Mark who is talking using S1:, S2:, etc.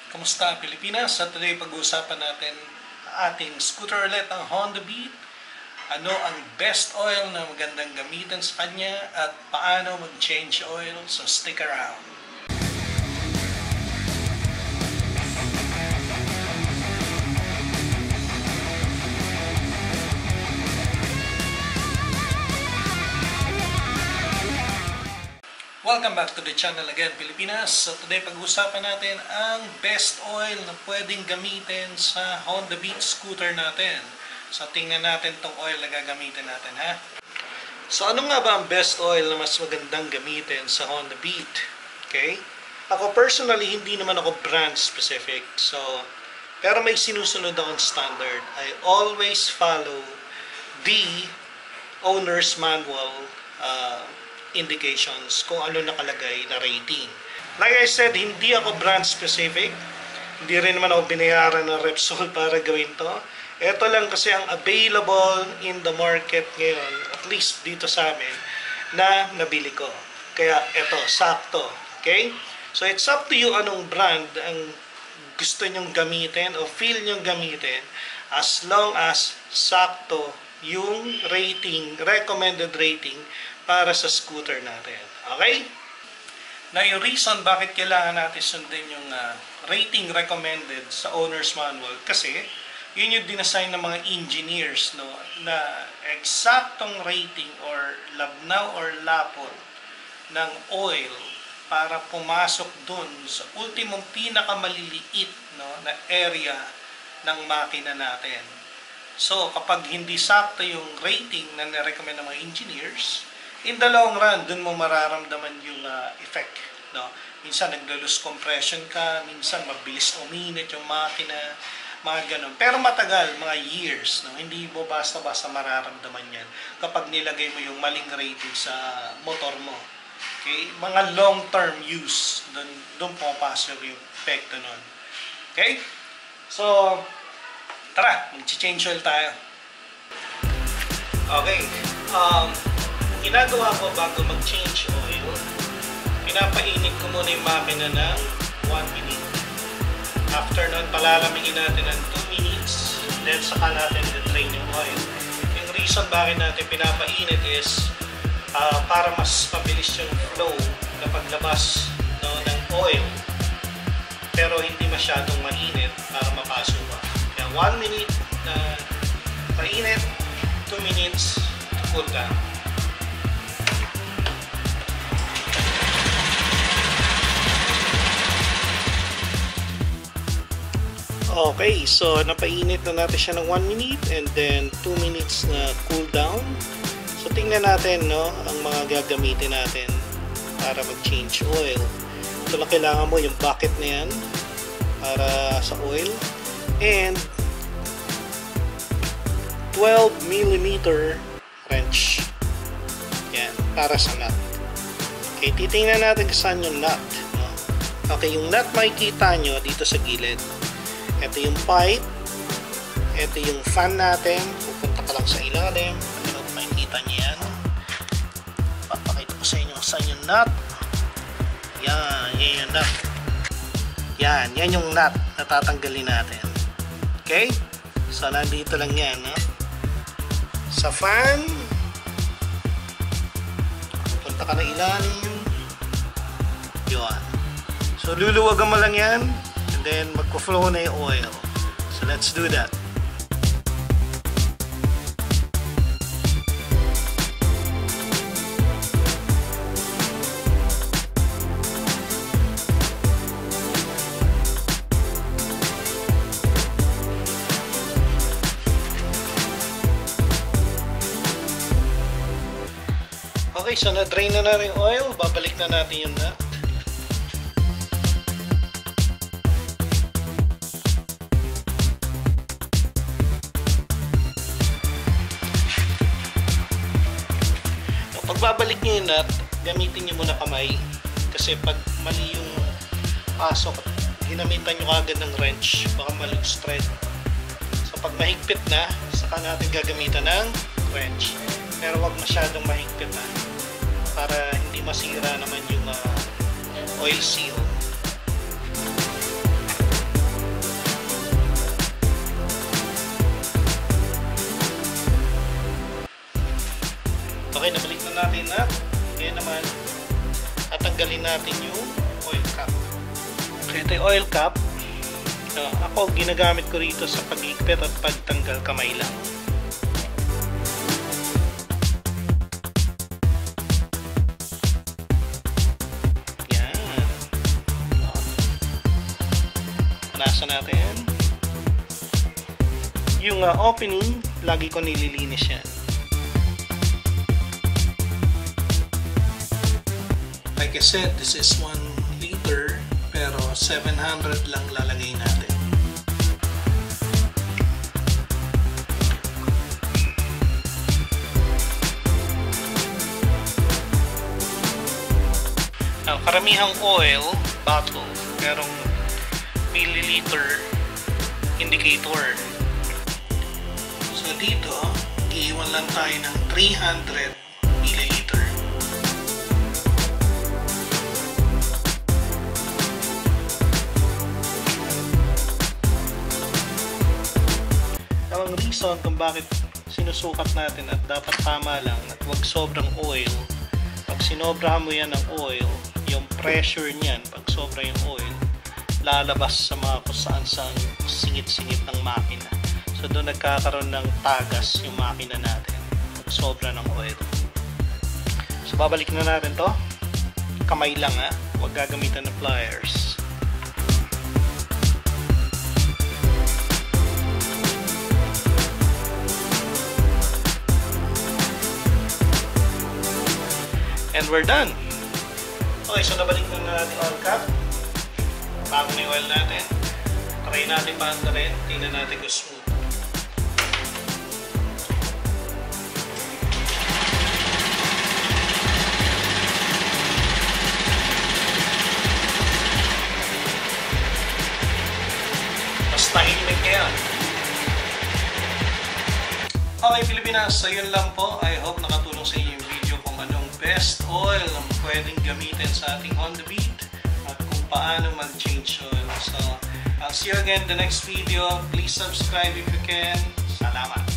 S1: Kamusta Pilipinas? Sa today pag-uusapan natin ating scooter ulit, ang Honda Beat. Ano ang best oil na magandang gamitin sa kanya at paano mag-change oil, so stick around. Welcome back to the channel again, Pilipinas. So today pag-uusapan natin ang best oil na pwedeng gamitin sa Honda Beat scooter natin. So tingnan natin tong oil na gagamitin natin, ha? So ano nga ba ang best oil na mas magandang gamitin sa Honda Beat? Okay? Ako personally, hindi naman ako brand specific. So, pero may sinusunod akong standard. I always follow the owner's manual indications kung ano nakalagay na rating. Like I said, hindi ako brand specific. Hindi rin naman ako binayaran ng Repsol para gawin to. Ito lang kasi ang available in the market ngayon, at least dito sa amin, na nabili ko. Kaya ito, sakto. Okay? So it's up to you anong brand ang gusto nyong gamitin o feel nyong gamitin, as long as sakto yung rating, recommended rating para sa scooter natin. Okay? Now, yung reason bakit kailangan natin sundin yung rating recommended sa owner's manual, kasi yun yung dinassign ng mga engineers, no, na eksaktong rating or labnaw or lapot ng oil para pumasok dun sa ultimong pinakamaliliit, no, na area ng makina natin. So, kapag hindi sakto yung rating na nirecommend ng mga engineers, in the long run, dun mo mararamdaman yung effect. No? Minsan naglo-lose compression ka, minsan mabilis uminit yung makina, mga ganun. Pero matagal, mga years. No? Hindi mo basta-basta mararamdaman yan kapag nilagay mo yung maling rating sa motor mo. Okay? Mga long-term use, dun pumapasok yung epekto nun. Okay? So, tara, mag-change oil tayo. Okay. Ginagawa ko bago mag-change oil, pinapainit ko muna yung makina ng 1 minute. After nun, palalamigin natin ng 2 minutes, then saka natin i-drain yung oil. Yung reason bakit natin pinapainit is para mas mabilis yung flow na paglabas, no, ng oil, pero hindi masyadong mainit para mapasok pa. Kaya 1 minute na painit, 2 minutes to cool down. Okay, so napainit na natin siya ng 1 minute and then 2 minutes na cool down. So tingnan natin, no, ang mga gagamitin natin para mag-change oil. Ito lang kailangan mo, yung bucket na yan para sa oil, and 12mm wrench. Yan, para sa nut. Okay, titingnan natin kung saan yung nut. No? Okay, yung nut makikita nyo dito sa gilid. Ito yung pipe, ito yung fan natin, pupunta ka lang sa ilalim, ano makikita nyo yan. Papakita ko sa inyo saan yung nut. Yan yung nut. Yan yung nut na tatanggalin natin. Okay? So nandito lang yan, no? Sa fan, pupunta ka na ilalim. Yun. So luluwagan mo lang yan. And then magpo-flow na yung oil. So let's do that. Okay, so na-drain na rin yung oil. Babalik na natin yung nut. Pagbabalik nyo yung nut, gamitin nyo muna kamay, kasi pag mali yung pasok, ginamitan nyo agad ng wrench, baka mag-loose thread. So pag mahigpit na, saka natin gagamitan ng wrench, pero wag masyadong mahigpit na para hindi masira naman yung oil seal. lalagay natin yung oil cap. Okay, ito yung oil cap. Ako, ginagamit ko rito sa pag-igpit at pagtanggal kamay lang. Yan. Nasa natin. Yung opening, lagi ko nililinis yan. Like I said, this is 1 liter pero 700 lang lalagay natin. Ang karamihang oil bottle merong milliliter indicator. So dito, iiwan lang tayo ng 300 milliliter. Ang reason kung bakit sinusukat natin at dapat tama lang at huwag sobrang oil. Pag sinobrahan mo yan ng oil, yung pressure niyan, pag sobra yung oil, lalabas sa mga kung saan singit-singit ng makina. So doon nagkakaroon ng tagas yung makina natin pag sobra ng oil. So babalik na natin to. Kamay lang ha, huwag gagamitan ng pliers. And we're done. Okay, so nabalik na natin oil cap. Bago na yung oil natin. Try natin paandarin. Tingnan natin kung smooth. Basta tahimik yan. Okay, Pilipinas. So yun lang po. I hope nakatulong sa inyo yung video kung anong best oil na pwedeng gamitin sa ating Honda Beat at kung paano mag-change oil. So, I'll see you again in the next video. Please subscribe if you can. Salamat!